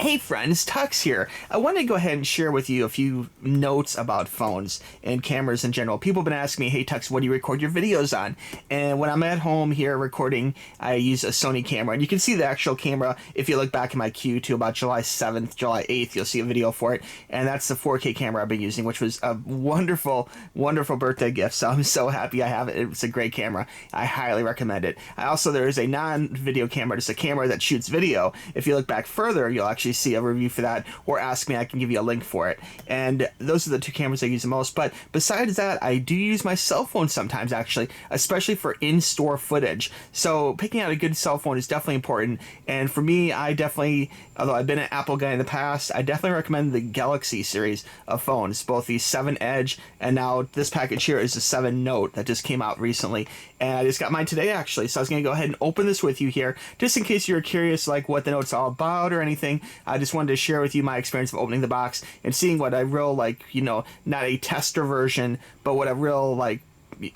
Hey friends, TUXX here. I wanted to go ahead and share with you a few notes about phones and cameras in general. People have been asking me, hey TUXX, what do you record your videos on? And when I'm at home here recording, I use a Sony camera. And you can see the actual camera if you look back in my queue to about July 7th, July 8th, you'll see a video for it. And that's the 4K camera I've been using, which was a wonderful, wonderful birthday gift. So I'm so happy I have it. It's a great camera. I highly recommend it. There is a non-video camera, just a camera that shoots video. If you look back further, you'll actually see a review for that, or ask me, I can give you a link for it. And those are the two cameras I use the most. But besides that, I do use my cell phone sometimes, actually, especially for in-store footage. So picking out a good cell phone is definitely important. And for me, I definitely, although I've been an Apple guy in the past, I definitely recommend the Galaxy series of phones, both the 7 Edge and now this package here is the 7 Note that just came out recently. And I just got mine today, actually. So I was going to go ahead and open this with you here, just in case you're curious like what the Note's all about or anything. I just wanted to share with you my experience of opening the box and seeing what a real, like, you know, not a tester version, but what a real, like,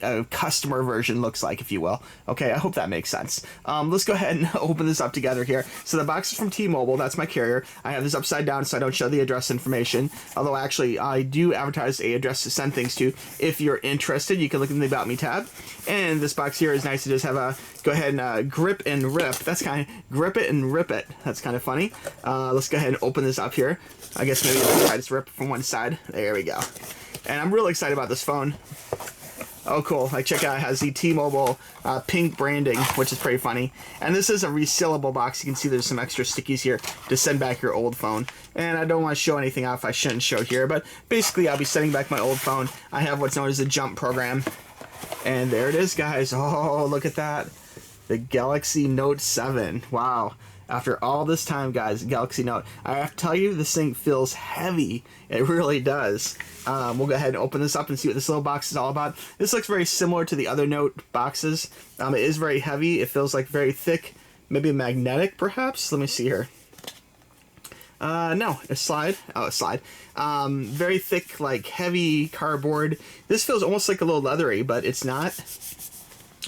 a customer version looks like, if you will. Okay, I hope that makes sense. Let's go ahead and open this up together here. So the box is from T-Mobile. That's my carrier. I have this upside down so I don't show the address information. Although actually I do advertise a address to send things to. If you're interested, you can look in the About Me tab. And this box here is nice to just have a go ahead and grip and rip. That's kind of grip it and rip it. That's kind of funny. Let's go ahead and open this up here. I guess maybe let's try to rip it from one side. There we go. And I'm really excited about this phone. Oh, cool. Like, check out, it has the T-Mobile pink branding, which is pretty funny. And this is a resealable box. You can see there's some extra stickies here to send back your old phone. And I don't want to show anything off I shouldn't show here, but basically I'll be sending back my old phone. I have what's known as a jump program. And there it is, guys. Oh, look at that. The Galaxy Note 7. Wow. After all this time, guys, Galaxy Note. I have to tell you, this thing feels heavy. It really does. We'll go ahead and open this up and see what this little box is all about. This looks very similar to the other Note boxes. It is very heavy. It feels like very thick. Maybe magnetic, perhaps? Let me see here. No, a slide. Oh, a slide. Very thick, like heavy cardboard. This feels almost like a little leathery, but it's not.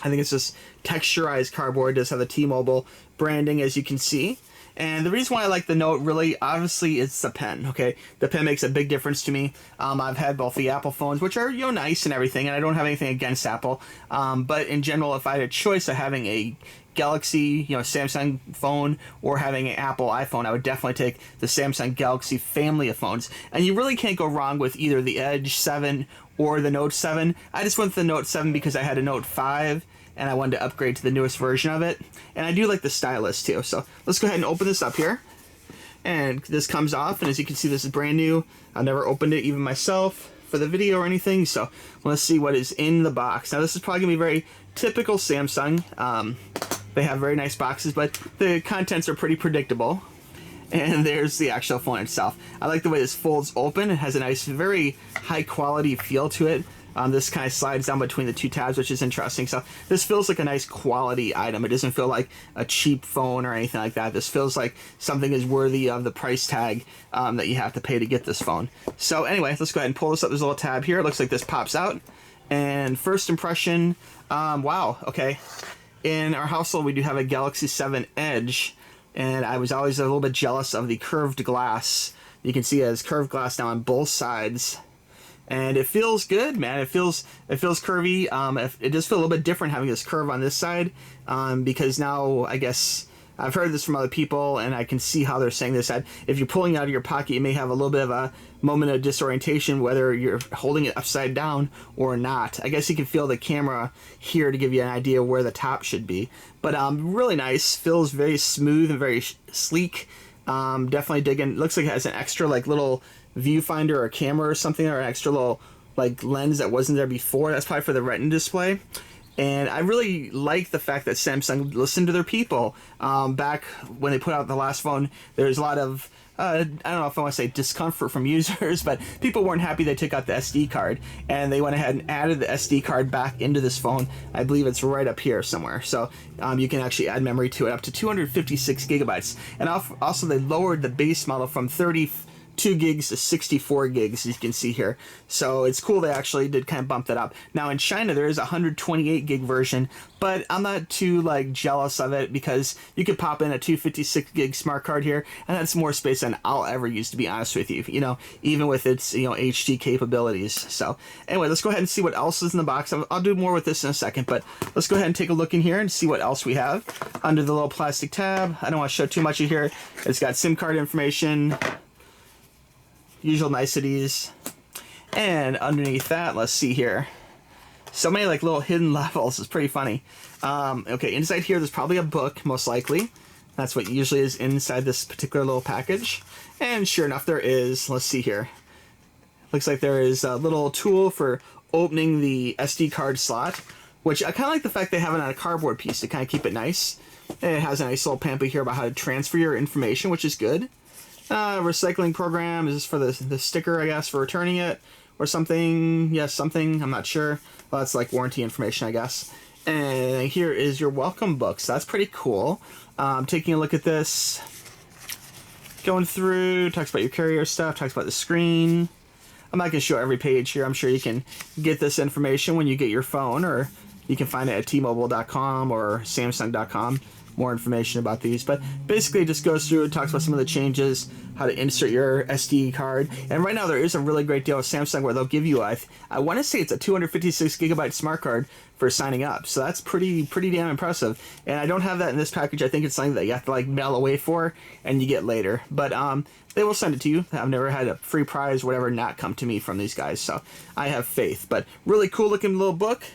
I think it's just texturized cardboard. It does have the T-Mobile branding, as you can see. And the reason why I like the Note, really, obviously, it's the pen, okay? The pen makes a big difference to me. I've had both the Apple phones, which are, you know, nice and everything, and I don't have anything against Apple. But in general, if I had a choice of having a Galaxy, you know, Samsung phone or having an Apple iPhone, I would definitely take the Samsung Galaxy family of phones. And you really can't go wrong with either the Edge 7 or the Note 7. I just went with the Note 7 because I had a Note 5 and I wanted to upgrade to the newest version of it. And I do like the stylus too. So let's go ahead and open this up here. And this comes off, and as you can see, this is brand new. I've never opened it even myself for the video or anything. So let's see what is in the box. Now this is probably gonna be very typical Samsung. They have very nice boxes, but the contents are pretty predictable. And there's the actual phone itself. I like the way this folds open. It has a nice, very high quality feel to it. This kind of slides down between the two tabs, which is interesting. So this feels like a nice quality item. It doesn't feel like a cheap phone or anything like that. This feels like something is worthy of the price tag that you have to pay to get this phone. So anyway, let's go ahead and pull this up. There's a little tab here. It looks like this pops out. And first impression, wow, okay. In our household, we do have a Galaxy 7 Edge, and I was always a little bit jealous of the curved glass. You can see it has curved glass now on both sides. And it feels good, man. It feels curvy. It does feel a little bit different having this curve on this side, because now I guess I've heard this from other people, and I can see how they're saying this. That if you're pulling it out of your pocket, you may have a little bit of a moment of disorientation, whether you're holding it upside down or not. I guess you can feel the camera here to give you an idea where the top should be. But really nice. Feels very smooth and very sleek. Definitely digging. Looks like it has an extra like little viewfinder or camera or something, or an extra little like lens that wasn't there before. That's probably for the Retina display. And I really like the fact that Samsung listened to their people. Back when they put out the last phone, there's a lot of I don't know if I want to say discomfort from users, but people weren't happy they took out the SD card, and they went ahead and added the SD card back into this phone. I believe it's right up here somewhere. So you can actually add memory to it up to 256 gigabytes. And also they lowered the base model from 2 gigs to 64 gigs, as you can see here. So it's cool they actually did kind of bump that up. Now in China there is a 128 gig version, but I'm not too like jealous of it because you could pop in a 256 gig smart card here, and that's more space than I'll ever use, to be honest with you. You know, even with its HD capabilities. So anyway, let's go ahead and see what else is in the box. I'll do more with this in a second, but let's go ahead and take a look in here and see what else we have under the little plastic tab. I don't want to show too much of here. It's got SIM card information, usual niceties, and underneath that, let's see here. So many like little hidden levels. It's pretty funny. Okay, inside here there's probably a book, most likely. That's what usually is inside this particular little package. And sure enough, there is. Let's see here. Looks like there is a little tool for opening the SD card slot, which I kind of like the fact they have it on a cardboard piece to kind of keep it nice. And it has a nice little pamphlet here about how to transfer your information, which is good. Recycling program, is this for the sticker, I guess, for returning it or something? Yes, something, I'm not sure. Well, that's like warranty information, I guess. And here is your welcome book. So that's pretty cool. Taking a look at this, going through, talks about your carrier stuff, talks about the screen. I'm not going to show every page here. I'm sure you can get this information when you get your phone, or you can find it at tmobile.com or samsung.com. More information about these, but basically it just goes through and talks about some of the changes, how to insert your SD card. And right now there is a really great deal with Samsung where they'll give you, I want to say it's a 256 gigabyte smart card for signing up. So that's pretty damn impressive. And I don't have that in this package. I think it's something that you have to like mail away for and you get later. But they will send it to you. I've never had a free prize, whatever, not come to me from these guys. So I have faith. But really cool looking little book.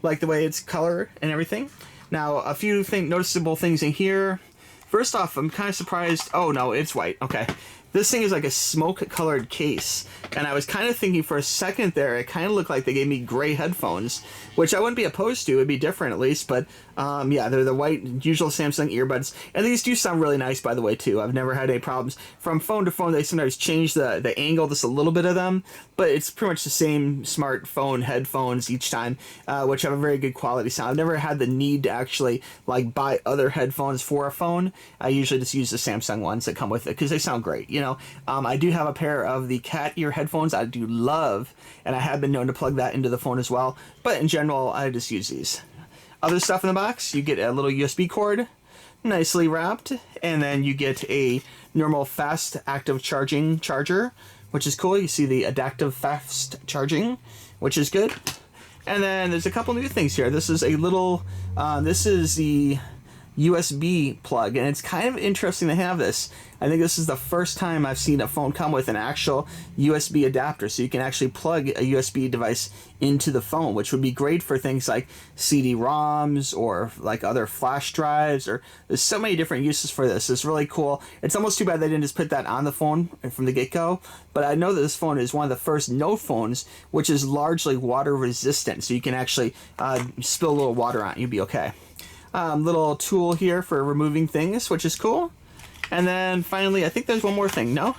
Like the way it's color and everything. Now, a few noticeable things in here. First off, I'm kind of surprised. Oh, no, it's white. Okay. This thing is like a smoke-colored case. And I was kind of thinking for a second there, it kind of looked like they gave me gray headphones, which I wouldn't be opposed to. It'd be different at least. But, yeah, they're the white, usual Samsung earbuds. And these do sound really nice, by the way, too. I've never had any problems. From phone to phone, they sometimes change the angle, just a little bit of them. But it's pretty much the same smartphone headphones each time, which have a very good quality sound. I've never had the need to actually, like, buy other headphones for a phone. I usually just use the Samsung ones that come with it because they sound great, you know. I do have a pair of the cat ear headphones I do love, and I have been known to plug that into the phone as well. But in general, I just use these. Other stuff in the box, you get a little USB cord, nicely wrapped, and then you get a normal fast active charging charger, which is cool. You see the adaptive fast charging, which is good. And then there's a couple new things here. This is a little, this is the USB plug, and it's kind of interesting to have this. I think this is the first time I've seen a phone come with an actual USB adapter, so you can actually plug a USB device into the phone, which would be great for things like CD-ROMs or like other flash drives, or there's so many different uses for this. It's really cool. It's almost too bad they didn't just put that on the phone from the get-go, but I know that this phone is one of the first no phones which is largely water resistant, so you can actually spill a little water on it, you'll be okay. Little tool here for removing things, which is cool. And then finally, I think there's one more thing. No?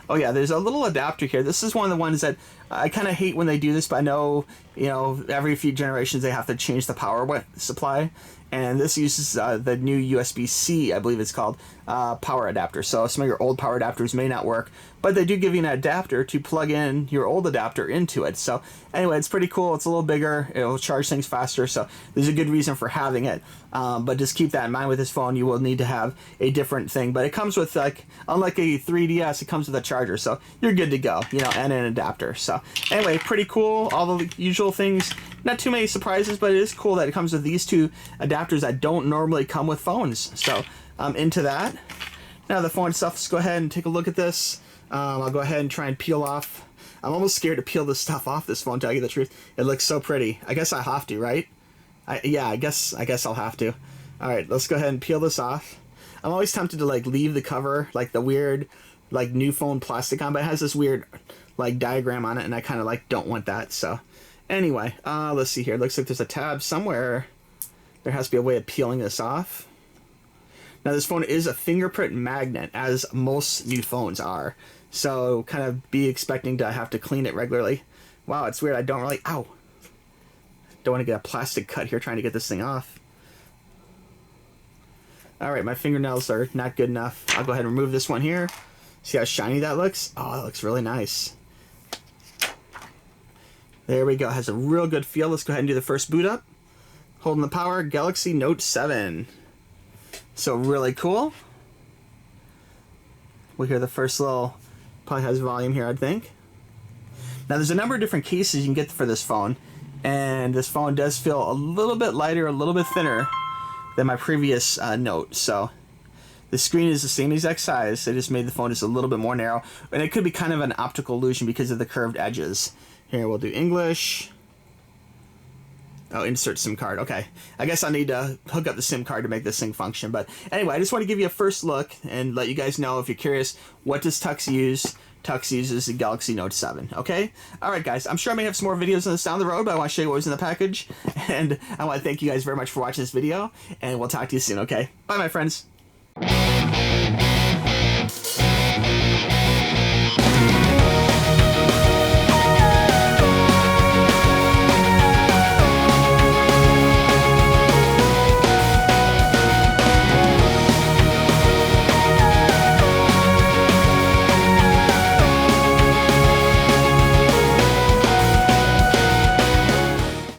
Oh yeah, there's a little adapter here. This is one of the ones that I kind of hate when they do this, but I know, every few generations they have to change the power supply. And this uses the new USB-C, I believe it's called, power adapter. So some of your old power adapters may not work, but they do give you an adapter to plug in your old adapter into it. So anyway, it's pretty cool. It's a little bigger. It'll charge things faster. So there's a good reason for having it. But just keep that in mind with this phone. You will need to have a different thing. But it comes with, unlike a 3DS, it comes with a charger. So you're good to go, and an adapter. So anyway, pretty cool. All the usual things. Not too many surprises, but it is cool that it comes with these two adapters that don't normally come with phones. So I'm into that. Now the phone itself, let's go ahead and take a look at this. I'll go ahead and try and peel off. I'm almost scared to peel this stuff off this phone, to tell you the truth. It looks so pretty. I guess I have to, right? Yeah, I guess I'll have to. All right, let's go ahead and peel this off. I'm always tempted to leave the cover, the weird new phone plastic on, but it has this weird diagram on it, and I kind of don't want that. So anyway, let's see here. It looks like there's a tab somewhere. There has to be a way of peeling this off. Now this phone is a fingerprint magnet, as most new phones are. So kind of be expecting to have to clean it regularly. Wow, it's weird. I don't really... Ow! Don't want to get a plastic cut here trying to get this thing off. Alright, my fingernails are not good enough. I'll go ahead and remove this one here. See how shiny that looks? Oh, that looks really nice. There we go. It has a real good feel. Let's go ahead and do the first boot up. Holding the power, Galaxy Note 7. So really cool. We'll hear the first little, probably has volume here, I think. Now there's a number of different cases you can get for this phone. And this phone does feel a little bit lighter, a little bit thinner than my previous Note. So the screen is the same exact size. They just made the phone just a little bit more narrow. And it could be kind of an optical illusion because of the curved edges. Here, we'll do English. Oh, insert SIM card. Okay. I guess I need to hook up the SIM card to make this thing function. But anyway, I just want to give you a first look and let you guys know, if you're curious, what does TUXX use? TUXX uses the Galaxy Note 7. Okay? Alright, guys. I'm sure I may have some more videos on this down the road, but I want to show you what was in the package. And I want to thank you guys very much for watching this video. And we'll talk to you soon, okay? Bye, my friends.